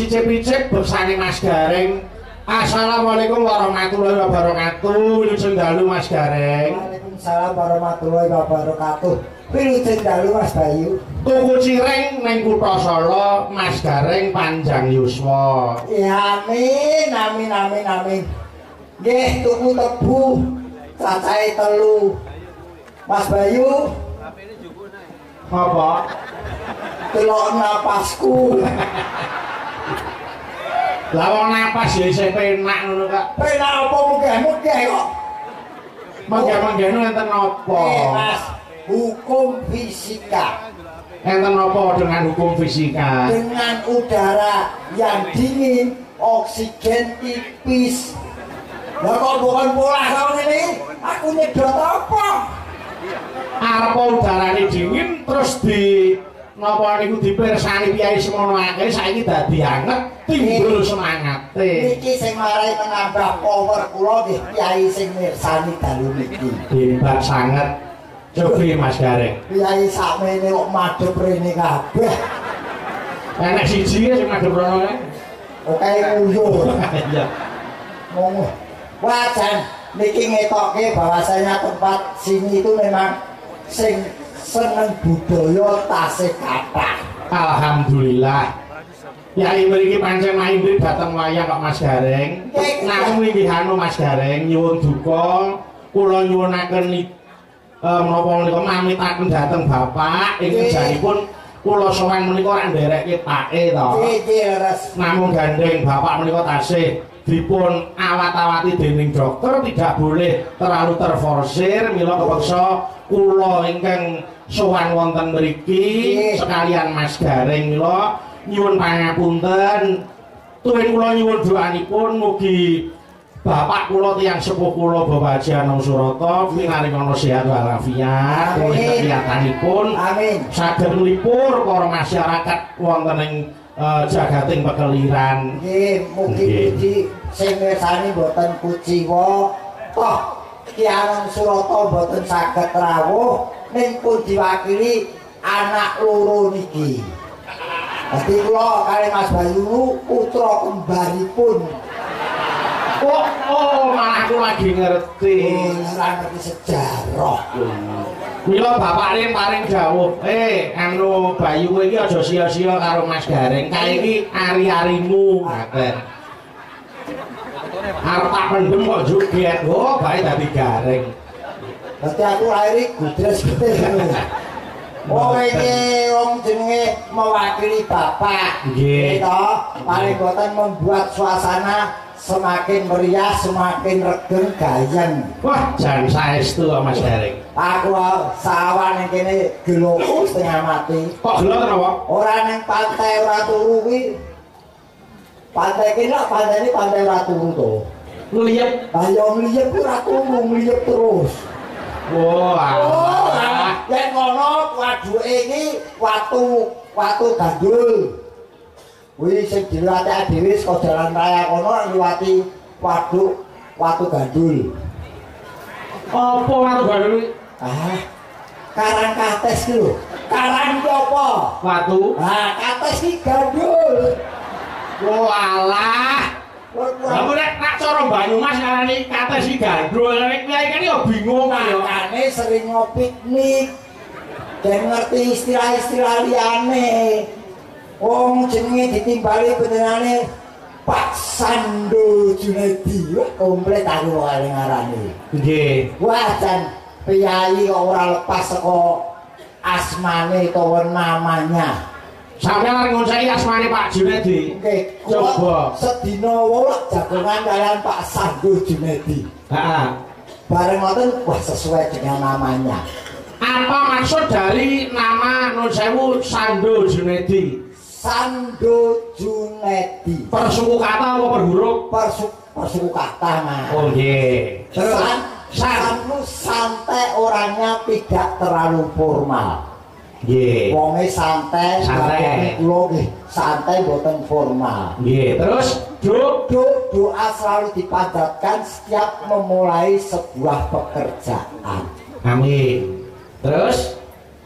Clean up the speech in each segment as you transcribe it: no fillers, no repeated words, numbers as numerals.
icip-icip bersani Mas Gareng. Assalamualaikum warahmatullahi wabarakatuh. Wilujeng dalu Mas Gareng. Waalaikumsalam warahmatullahi wabarakatuh. Wilujeng dalu Mas Bayu. Tuku cireng ning Kutha Solo Mas Gareng panjang yuswa. Ya amin amin amin amin. Nggih tuku tebu cacahe 3. Mas Bayu. Apa? Delok napasku. Lah wong napas ya isih penak ngono Kak. Penak apa mugeh-mugeh kok. Manggih-manggihno enten napa? Mas, hukum fisika. Enten napa dengan hukum fisika? Dengan udara yang dingin, oksigen tipis. Lah kok bukan pola kau ini? Aku nyedot apa? Arep udarane dingin terus di napa niku dipirsani piyai semono akeh saiki dadi anget timbul semangate. Niki sing marai menambah power kula nggih piyai sing mirsani dalu niki. Hebat sanget. Cobi Mas Gareng. Piyai sakmene kok madhep rene kabeh. Enek siji sing madhep rono kae. Oke nguyuh. Iya. Ngomong. Wajan niki ngetokke bahwasanya tempat sini itu memang sing seneng budaya tasih kathah. Alhamdulillah. Yai mriki pancen maindhik dateng wayah kok Mas Gareng. Namung inggih anu Mas Gareng nyuwun duka kula nyuwunaken menapa menika mamitaken dhateng Bapak ing janipun kula sowan menika ora nderekke pake to. Nggih, leres. Namung gandeng Bapak menika tasih dipun awat-awati dening dokter tidak boleh terlalu terforsir mila kepeksa kula ingkang sowan wonten mriki sekalian Mas Gareng mila nyuwun pangapunten tuwin kula nyuwun doanipun mugi Bapak kula tiyang sepuh kula Bapak Haji Anung Surata pinaringana sehat walafiat kegiatanipun amin saged nglipur para masyarakat wonten ing jagating pekeliran. Nggih, mugi-mugi sing mirsani boten kuciwa. Toh Ki Anung Surata boten saged rawuh ning pun diwakili anak loro niki. Dadi kula kali Mas Bayu putra kembaripun. Oh, malah aku lagi ngerti. Ora ngerti sejarah. Mila bapak ring paring dawuh, anu Bayu kowe iki aja sia-sia karo Mas Gareng. Kae iki ari-arimu, ngaten. Arep tak pendem kok joget. Oh, bae dadi Gareng. Dadi aku lahir gudres getih. Oh ini wong jenenge mewakili bapak. Nggih. Gitu, paling boten membuat suasana semakin meriah, semakin regeng gayeng. Wah, jan saestu kok Mas Gareng. Aku sawan ning kene geloku setengah mati. Kok gelo kenapa? Ora ning pantai ora turu kuwi. Pantai kene lak pantai ini pantai ora turu to. Ngliyep. Lah yo ngliyep ora turu, ngliyep terus. Wah, yen ngono waduke iki watu gandul. Kuwi sing dilatih dhewe saka jalan raya kono ngliwati watu gandul. apa watu gandul? Karang kates ki lho. Karang ki apa? Watu. Kates ki gandul. Walah. Aku nek nak cara Banyumas ngarani kates iki gandul, nek kiai kan yo bingung yo. Makane sering ngopiknik. Dan ngerti istilah-istilah liyane. Wong jenenge ditimbali benerane Pak Sando Junedi. Komplit aku kali ngarani. Nggih. Wah jan piyai kok ora lepas saka asmane utawa namanya. Sampeyan arep ngonceki asmane Pak Junedi. Nggih, coba sedina wae jagongan kalian Pak Sando Junedi. Heeh. Bareng ngoten wah sesuai dengan namanya. Apa maksud dari nama Nun Sewu Sando Junedi? Sando Junedi. Persuku kata apa per huruf? Persuku kata, Mas. Oh nggih. Terus santai orangnya tidak terlalu formal. Nggih. Wonge santai, kula nggih santai boten formal. Nggih. Terus doa selalu dipanjatkan setiap memulai sebuah pekerjaan. Amin. Terus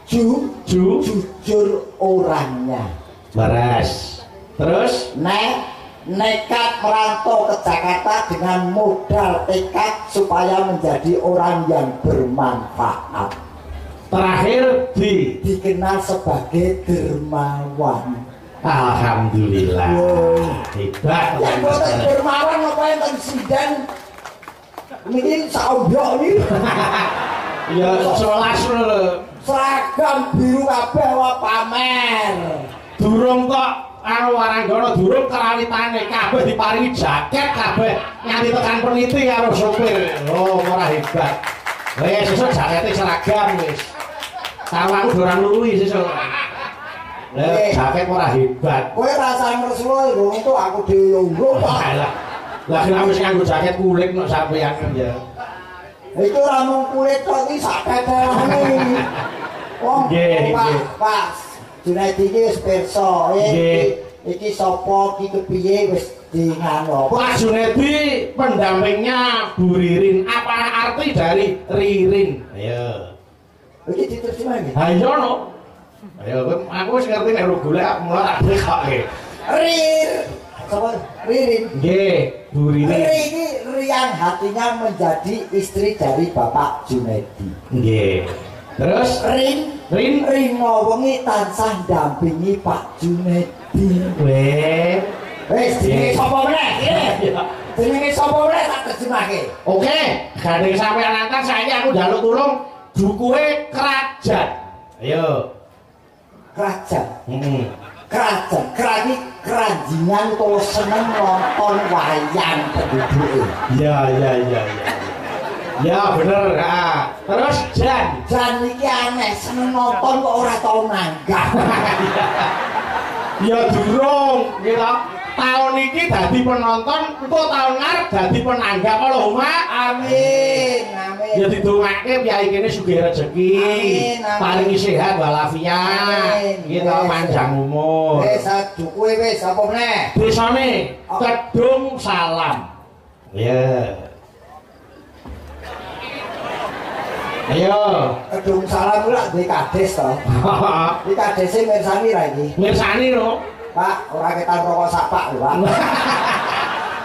jujur orangnya. Waras. Terus nekat merantau ke Jakarta dengan modal tekad supaya menjadi orang yang bermanfaat. Terakhir dikenal sebagai dermawan. Alhamdulillah. Hebat. Yang boten dermawan apa yang presiden ini saombyok ini. Ya 11 lho. Seragam biru kabeh wae pamer. Durung kok Waranggana durung kerawitane kabeh diparingi jaket kabeh nganti tekan peniti karo sopir. Oh, ora hebat. Wis sesuk jakete seragam wis. Tawaku dorang luwi sesuk. Lah jaket ora hebat. Kowe rasa ngreslo lho itu aku dhewe lungguh kok. Lah kenapa wis nganggo jaket kulit nek sampeyan ya. Itu ora mung kulit tok iki sak tetelane. Wong Pak Junaidi iki wis pirsa. Iki sapa iki kepiye wis dingano. Pak Junaidi pendampingnya Bu Ririn. Apa arti dari Ririn? Ayo. Iki diterjemah nggih. Ha iya no. Ayo aku wis ngerti nek ro golek mulai tak bekoke. Ririn. Nggih, Bu Ririn. Ini riang hatinya menjadi istri dari Bapak Junaidi. Nggih. Terus Rino wengi tansah dampingi Pak Junaidi. Wes jenenge sapa meneh? Jenenge sapa meneh tak terjemahke. Oke, gandeng sampeyan antar saiki aku njaluk tulung dukuhe Kerajaan. Ayo. Kerajaan. Kerajaan. Keranjingan utawa seneng nonton wayang penduduke. Iya. Ya bener, terus Jan iki aneh, seneng nonton kok ora tau nanggap. Ya durung, gitu. Tahun iki dadi penonton, engko tahun ngarep dadi penanggap Allahumma amin. Ya didongake piyai kene sugih rezeki, paringi sehat walafiat, gitu panjang umur. Wis dukuhe wis apa meneh? Desane Kedung Salam. Ya. Ayo. Kedung Salam ku lak duwe kades to. Iki kadese mirsani ra iki. Mirsani lho. Pak, ora ketan rokok sapak lho, Pak.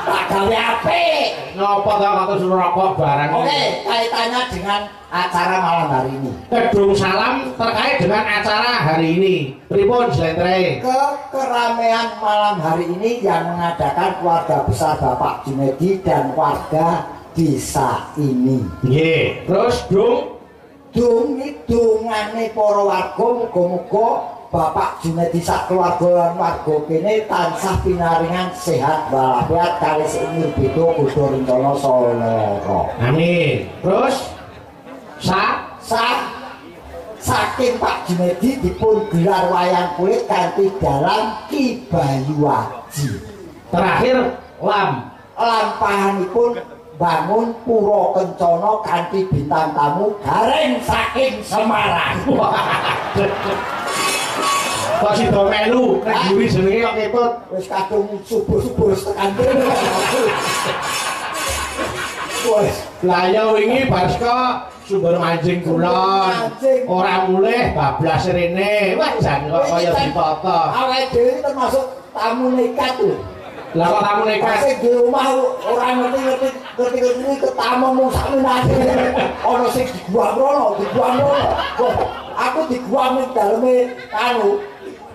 Tak gawe apik. Ngopo to kok suruh rokok barang. Oke, kaitannya dengan acara malam hari ini. Kedung Salam terkait dengan acara hari ini. Pripun Jlentre? Keramaian malam hari ini yang mengadakan keluarga besar Bapak Junaidi dan warga desa ini. Nggih. Terus dungane para warga muga-muga Bapak Junaidi sak keluarga warga kene tansah pinaringan sehat walafiat kali seumur beda kudu rencana saloro. Amin. Terus saking Pak Junaidi dipun gelar wayang kulit kanthi dalam Ki Bayu Aji. Terakhir lampahanipun bangun Pura Kencana kanthi bintang tamu gareng saking Semarang. Kok sida melu nek guri jenenge kok ketut. Wis kadung subuh-subuh tekan kene. Wes, Lah ya wingi Baska sumber mancing kulon. Ora mulih bablas rene. Wah jan kok kaya ditata. awake dhewe termasuk tamu nekat lho. Lah kok tamu nekat Sing di omah ora ngerti ketamu mung sakmenake. Ana sing dibuang rono. Aku dibuang ning daleme anu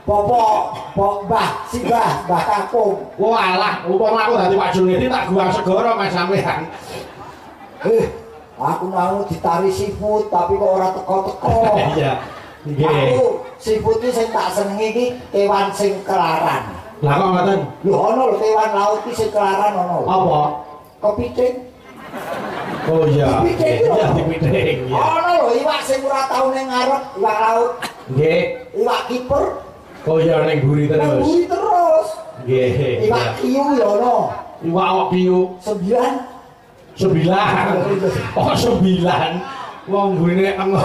Mbah Kakung. Walah, upama aku dadi Pak Junaidi tak guang segara Mas sampean. Aku mau ditari seafood tapi kok ora teko-teko. Iya. Nggih. Aku seafood iki sing tak senengi iki kewan sing kelaran. Lah kok ngoten? Lho ana lho kewan laut iki sing kelaran ana. Apa? Kepiting. Oh iya. Iya dipiting. Ana lho iwak sing ora tau ning ngarep, iwak laut. Nggih. Iwak kiper. Oh iya ning buri terus. Buri terus. Nggih. Iwak kiu ya ana. Iwak piyu 9. 9. Oh 9. Wong burine engko.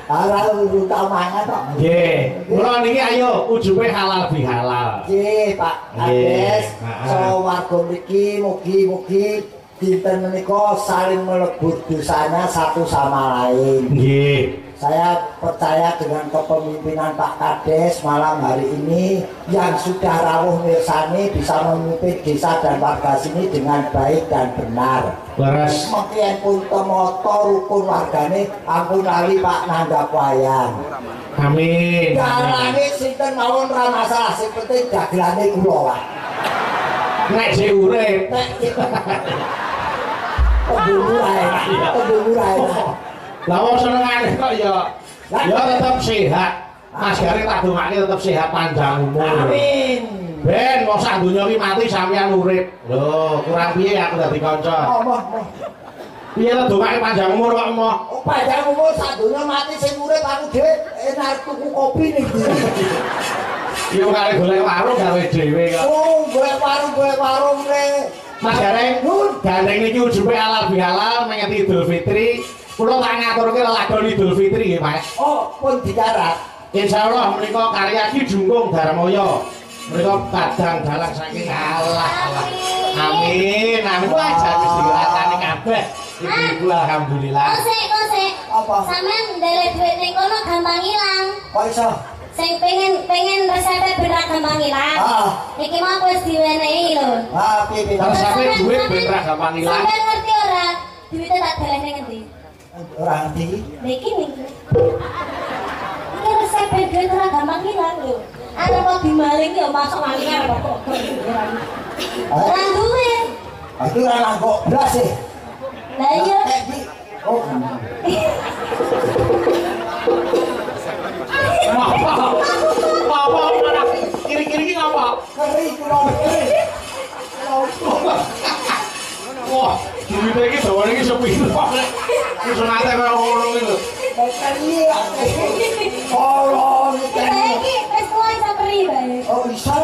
Ora tak mangan tok. Nggih. Mula niki ayo ujube halal bihalal. Nggih, Pak Kades. So warga mriki mugi-mugi dinten menika saling melebur dosanya satu sama lain. Nggih. Saya percaya dengan kepemimpinan Pak Kades malam hari ini yang sudah rawuh mirsani bisa memimpin desa dan warga sini dengan baik dan benar. Leres. Mungkin pun temoto rukun wargane ampun lali Pak nanggap wayang. Amin. Darane sinten mawon ra masalah, sing penting dagelane kula wae. Nek sing urip. Tembung ae. Lah wong senengane kok ya tetep sehat. Mas Gari tak dongake tetep sehat panjang umur. Amin. Ben wong sak donya iki mati sampeyan urip. Lho, kurang piye aku dadi kanca. Moh. Piye ta dongake panjang umur kok moh? Panjang umur sak donya mati sing urip aku dhewe enak tuku kopi ning ndi. Iya kare golek warung gawe dhewe kok. Oh, golek warung le. Mas Gareng, gandeng niki ujube halal bihalal mengeti Idul Fitri. Kula tak ngaturke lelagon Idul Fitri nggih, Mas. Oh, pun dicarat. Insyaallah menika karya Ki Jungkung Darmoyo. Menika kadang dalang saking Allah. Amin. Amin. Wah, jan wis dirasani kabeh. Ibu alhamdulillah. Kosek. Apa? Sampeyan ndelok duit ning kono gampang ilang. Kok iso? Sing pengen resepnya bener gampang ilang. Iki mau aku wis diwenehi lho. Piye? Resepnya duit bener gampang ilang. Sampeyan ngerti ora? Duitnya tak delehne ngendi? Ora ngerti. Niki nih. Iki resep duit ora gampang ilang lho. Ana kok dimaling ya masuk malingan kok. Ora duwe. Aku ora nangkok blas e. Lah iya. Oh. Apa? Kiri-kiri iki ngapa? Keri kula keri. Wah, duwite iki dawane iki sepiro kok. Wis nate kaya ngono iki lho. Keri. Oh, Iki wis tuwa sampeyan bae. oh iso.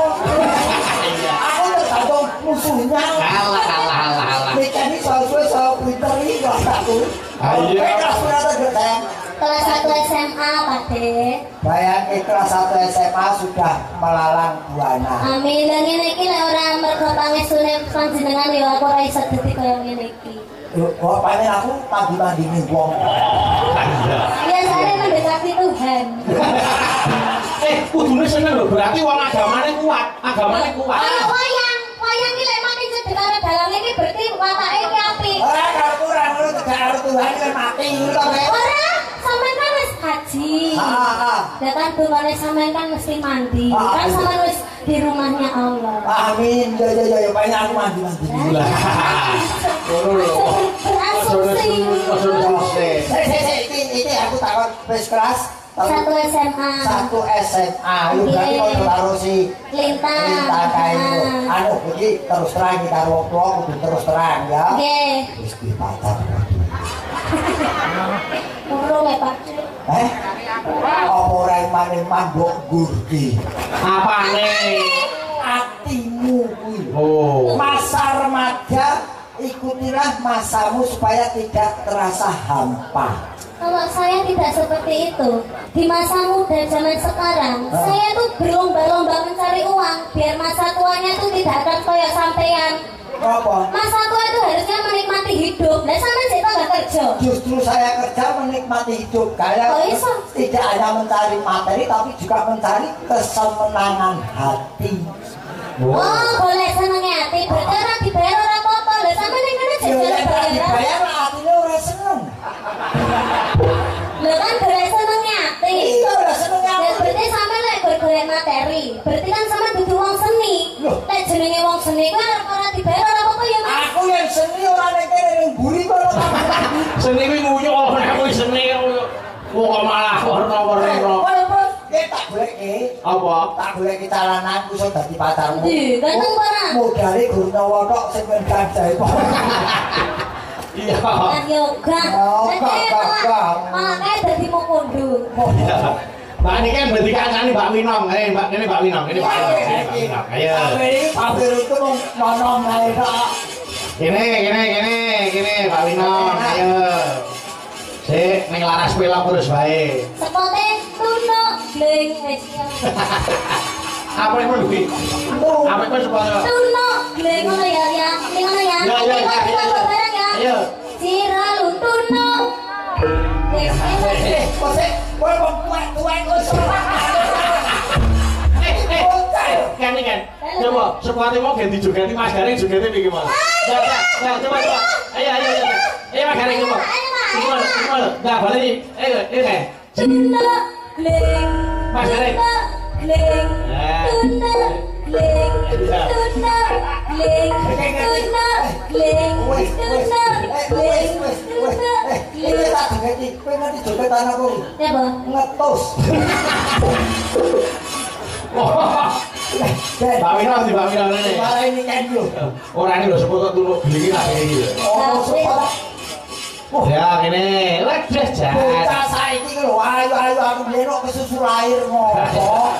Aku tergantung musuhnya. Alah. Ini soal Twitter ini kok aku. Ayo. Kelas berapa sayang? Kelas 1 SMA, Pak De. Bayang kelas 1 SMA sudah melalang buana. Amin. Dan ngene iki lek ora mergo pangestune panjenengan ya aku ora iso dadi kaya ngene iki. Kok panen aku mandi-mandini wong. Ya saya mendekati Tuhan. Kudune seneng lho, berarti wong agamane kuat. Kalau wayang iki lek mati cedhek karo dalang iki berarti watake iki apik. Ora karo kurang ngono tegak karo Tuhan kan mati ngono to, Ora, sampean kan wis haji. Ya kan dungane sampean kan mesti mandi. Kan sampean wis di rumahnya Allah. Amin. Ya banyak aku mandi-mandi. Lah. Ngono lho. Ini aku takon wis kelas 1 SMA. 1 SMA. Lu berarti kok karo si Lintang kae. Anu iki terus terang kita karo wong tua kudu terus terang ya. Nggih. Wis di pacar. Urung ya, Pak. Apa ora maning mambok gurki? Apane? Atimu kuwi. Oh. Masa remaja ikutilah masamu supaya tidak terasa hampa. Kalau saya tidak seperti itu, di masa muda zaman sekarang, saya tuh berlomba-lomba mencari uang, biar masa tuanya tuh tidak akan kayak sampean. Apa? Masa tua itu harusnya menikmati hidup, dan sampean sih nggak kerja. Justru saya kerja menikmati hidup. Kalian tidak hanya mencari materi, tapi juga mencari kesenangan hati. Oh, boleh senengnya hati, berarti orang dibayar orang apa-apa, lah sampean yang mana jajan bayaran. Dibayar hatinya orang seneng. Lah kan boleh senengnya hati. Iya, udah senengnya hati. Ya berarti sampean lek golek materi, berarti kan sampean dudu wong seni. Lek jenenge wong seni kuwi ora dibayar ora apa-apa ya, Mas. Aku yang seni ora nek kene ning buri kok. Seni kuwi nguyuk nek kuwi seni kok malah warna-warna. Tak goleki. Apa? Tak goleki calananku iso dadi pacarmu. Ndi, ganteng ora? Modale gurnawa tok sing ben ganjae kok. Iya. Kan yoga. Malah kayak dadi mau kondur. Mbak ini kan berarti kancane Mbak Winong. Mbak ini Mbak Winong. Ini Mbak Winong. Ayo. Pabir itu nonong ae kok. Gini Mbak Winong. Ayo. Sik ning laras pelok terus bae. Sepote tuno gleng wis. Apa yang mau duit? Apa yang mau Tuno gleng ngono ya. Ini ngono ya. Ya. Ayo. Siralu tuno. Kok Kowe wong tuwek wis kan. Coba sepatu mau ganti jogeti Mas Garing jogeti piye Mas? Coba. Ayo. Ayo Mas Garing coba. Gimana? Enggak boleh nih. Ayo. Tuna gleng. Mas Garing. Gleng. Tuna gleng. Tuna gleng. Tuna gleng. Tuna gleng. Ini tak jogeti, kowe ngerti jogetan aku. Ya, Bang. Ngetus. Mbak Wina ini. Malah ini kan lho. Ora ini lho sepatu tuluk glingi lah iki. Oh, sepatu. Ya ngene, wedhes jan. Bocah saiki lho, ayo aku blenok kesusul air ngopo.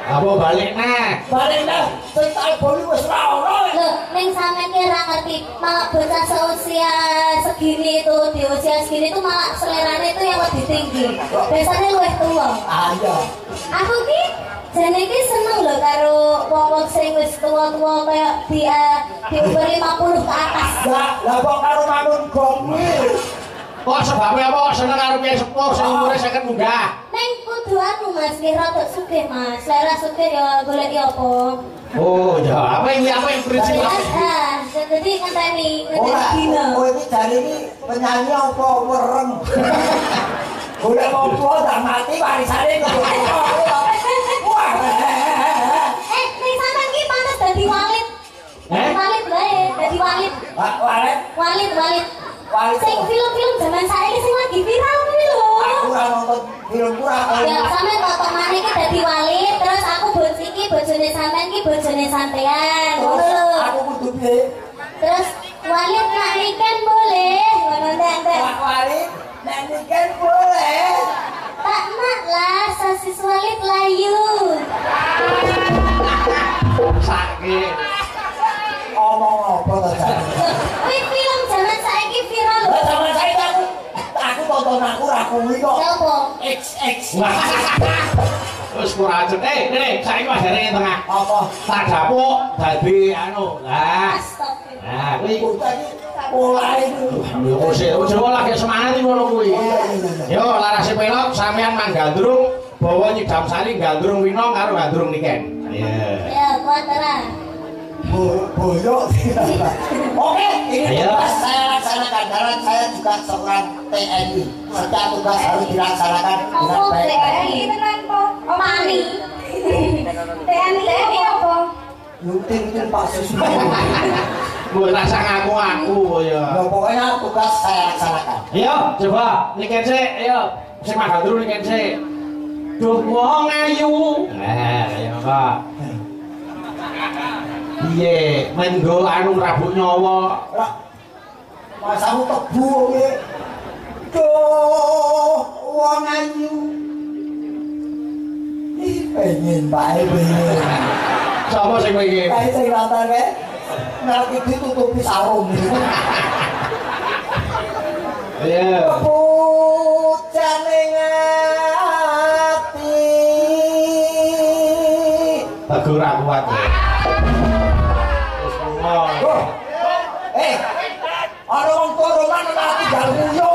Apa balik nah? Balik nah, sing tak boli wis ora ono. Loh, ning sampean ki ora ngerti, malah bocah seusia segini itu, di usia segini itu malah selerane itu yang lebih tinggi. Biasanya luwih tua. Ah iya. Aku ki jane ki seneng lho karo wong-wong sing wis tua-tua kayak di umur 50 ke atas. Lah kok karo mangun gomi. Kok sebabnya apa seneng karo piye sepuh sing umure 50 munggah? Ning kudu anu Mas, ki rada sugih Mas. Selera sugih ya golek apa? Oh, ya apa yang prinsip? Jadi ngenteni Ora, dina. kowe iki jare iki penyanyi apa wereng. Golek opo tak mati warisane kok. Wah. Ning sampean ki pantes dadi walit. Walit bae, dadi walit. Walet. Sing film-film zaman saiki sing lagi viral kuwi lho. Aku ora nonton film kurang. Ya sampean potongan iki dadi walit, terus aku iki bojone sampean ki bojone sampean. Ngono lho. Aku kudu piye? Terus walit nak niken boleh, ngono ndek. Walit nek niken boleh. Tak nak lah sasis walit layu. Sakit. Omong apa to jare? Kuwi film zaman saiki viral lho. Lah sama saya aku tonton aku ra kuwi kok. Sopo? XX. Wis ora ajet. Nih, saiki Mas Garing tengah. Apa? Tak dapuk dadi anu. Lah. Astagfirullah. Nah, kuwi Bocah iki mulai dulu. Jawa lagi semangat iki ngono kuwi. Yo, larase pelok sampean manggandrung bawa nyidam sari gandrung Wina karo gandrung Niken. Iya. Ya, kuatera. Boyok. Oke, ini Ayo. tugas saya laksanakan karena saya juga seorang TNI. Setiap tugas harus dilaksanakan dengan Apa baik. TNI tenan po? Mani. TNI apa? Lutin Pak Susu. Gue rasa ngaku-ngaku ya. Ya pokoknya tugas saya laksanakan. Ayo, coba Niken sik, ayo. Sing manggandrung Niken sik. Duh wong ayu. Nah, kaya apa? Piye, menggo anu rabuk nyawa. Lah, masamu tebu kowe. Duh, wong ayu. Ih, pengen bae pengen. Sapa sing kowe iki? Kae sing lantar kae. Nek ditutupi sarung. Iya. Bocah ning ati. Tegur ra kuat. Wis lunga. Ana wong koroman mati galmuyo.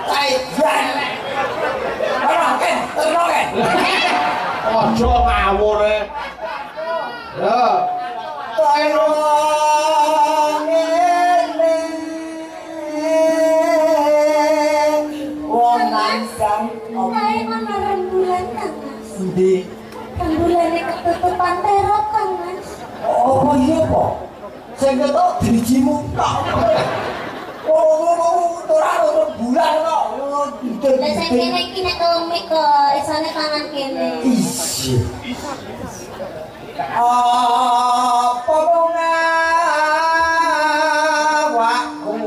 Kaijan. Ana ken, terno ken. Aja ngawur e. Ya. Terno ngene. Wong nangkang Kae ana rembulan Kang Mas. endi? Rembulane ketutupan terop Kang Mas. Oh iya po. Sing ketok drijimu tok. Oh, ora ono bulan kok. Lah sing kene iki nek komik kok isane tangan kene. Isi. Apa ngawakku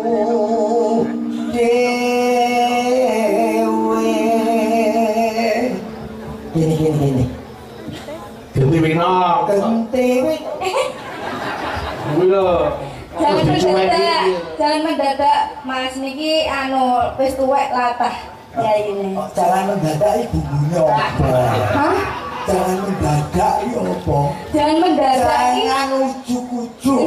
dewe. Gini. Ganti Wina. Genti wik. Kuwi lho. Jangan mendadak Mas niki anu wis tuwek latah. Ya ini. Jangan mendadak iki bumbunya apa? Hah? Jangan mendadak iki apa? Jangan mendadak iki. Jangan ujuk-ujuk.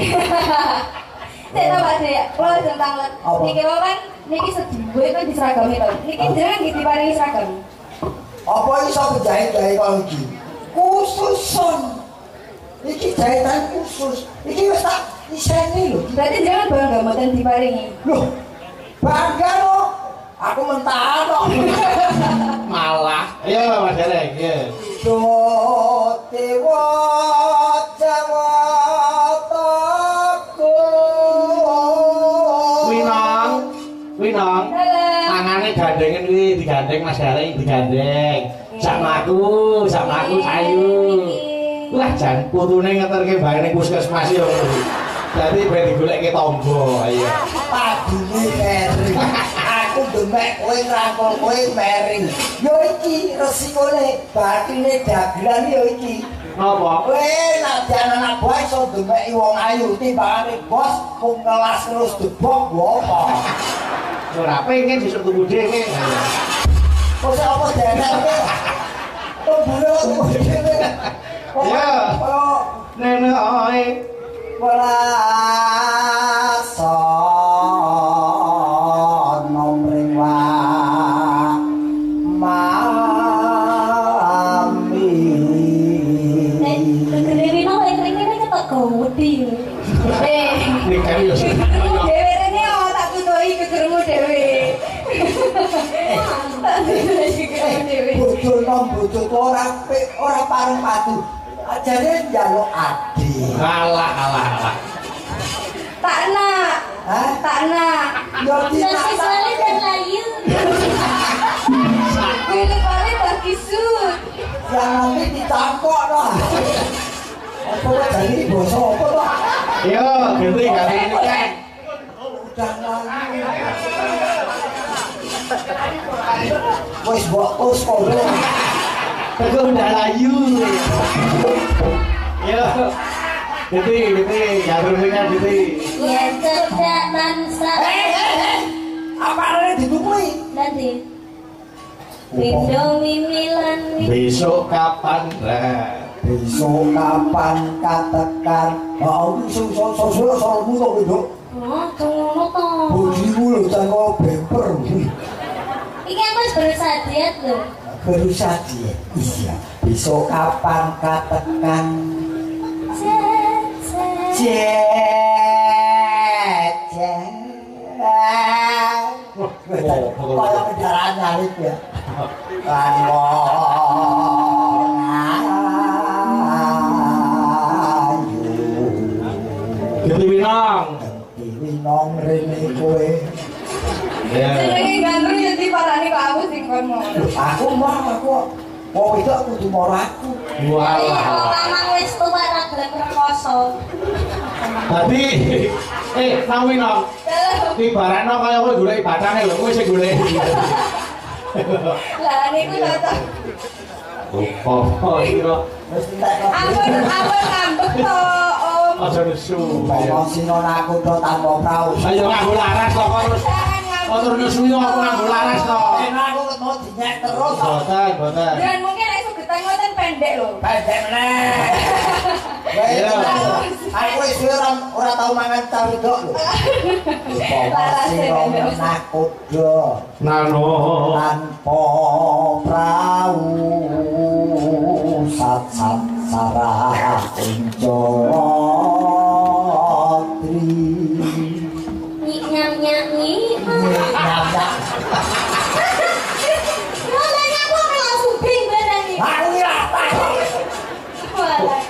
Saya Pak Dek, kalau tentang Apa? niki kan niki sedhiwe kan diseragami to. Niki jenengan nggih diparingi seragam. Apa iso dijahit-jahit kok iki? Khususon. Iki jahitan khusus. Iki wis tak iseni lho. Berarti jenengan bangga mboten diparingi. Loh. Bangga lho. Aku mentah kok. Malah. Ayo Mas Derek, ya. Dewa Jawa Winong. Tangane gandengen kuwi digandeng Mas Derek digandeng. Sak mlaku sayu. Lah jan putune ngeterke bae ning puskesmas yo. Dadi ben digoleke tombo ayo. Padune mering. Aku demek kowe ngrangkul kowe mering. Yo iki resikone bathine dagelan yo iki. Napa? Kowe nek anak buah iso demek wong ayu timbangane bos mung ngelas terus debok lho apa. Ora pengen besok tuku dhewe. Kok apa derek iki? Oh bulo dhewe. Ya. Nene oi. Walaso nomring wa mami. Gegere wino kene ketok gawedi. Nikah yo. Dewe rene tak tutuhi gegermu dhewe. Tak tutuhi gegermu dhewe. Bojo nom bojo ora pareng padu. Ajane njaluk adi. Alah. Tak nak. Hah? Tak nak. Yo Nasi sale dan layu. Pilih paling bagi sud. yang nanti dicangkok lah. Apa jadi basa apa toh? Yo, ganti nikah. Udah lagi. Wis mbok tos kono. Teguh udah layu. Yo. Ganti, ngatur nikah ganti. Ya cedak mansa. Apa arep ditukui? Nanti. Pindo mimilan. Besok kapan lah? Besok kapan katekan? Mau sosok-sosok to Nduk. Oh, ngono to. Bojimu lho cangko bemper. Iki Mas berusaha diet lho. Berusaha dia. Iya. Besok kapan katekan? Cet. Kayak kendaraan nyalip ya. Lan wong ayu. Ganti Winong. Winong rene kowe. Ya. Jenenge gandru ya diparani kok aku sing kon ngono. Aku wong itu aku kudu moro aku. Walah. Mamang wis tuwa ra gelem rekoso. Tadi nang Winong. Ibaratno kaya kowe golek batane lho, kowe sing golek. Lah niku to. Oh, kira Wis entek kok. Ampun ngambek to, Om. aja nesu. Ngomong sinon aku to tanpa prau. Ayo nganggo laras kok terus. Kok terus nesu yo aku nganggo laras to. Enak aku mau dinyek terus. Boten. Dan mungkin nek sugetan ngoten pendek lho. Pendek meneh. Iya. Aku wis ora tau mangan cawidok lho. Sira nakuda Nano. tanpa prau sat-sat sarah kunjotri. Nyam-nyami. Nyam-nyam. Ngomongnya aku langsung bing beneran nih. Aku iki latah. Walah.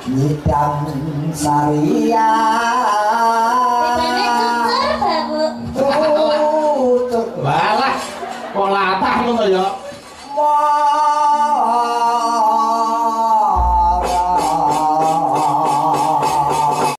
Nyidam saria. Dimana cukur, Babu? Cucuk Walah. Kok latah ngono ya? wong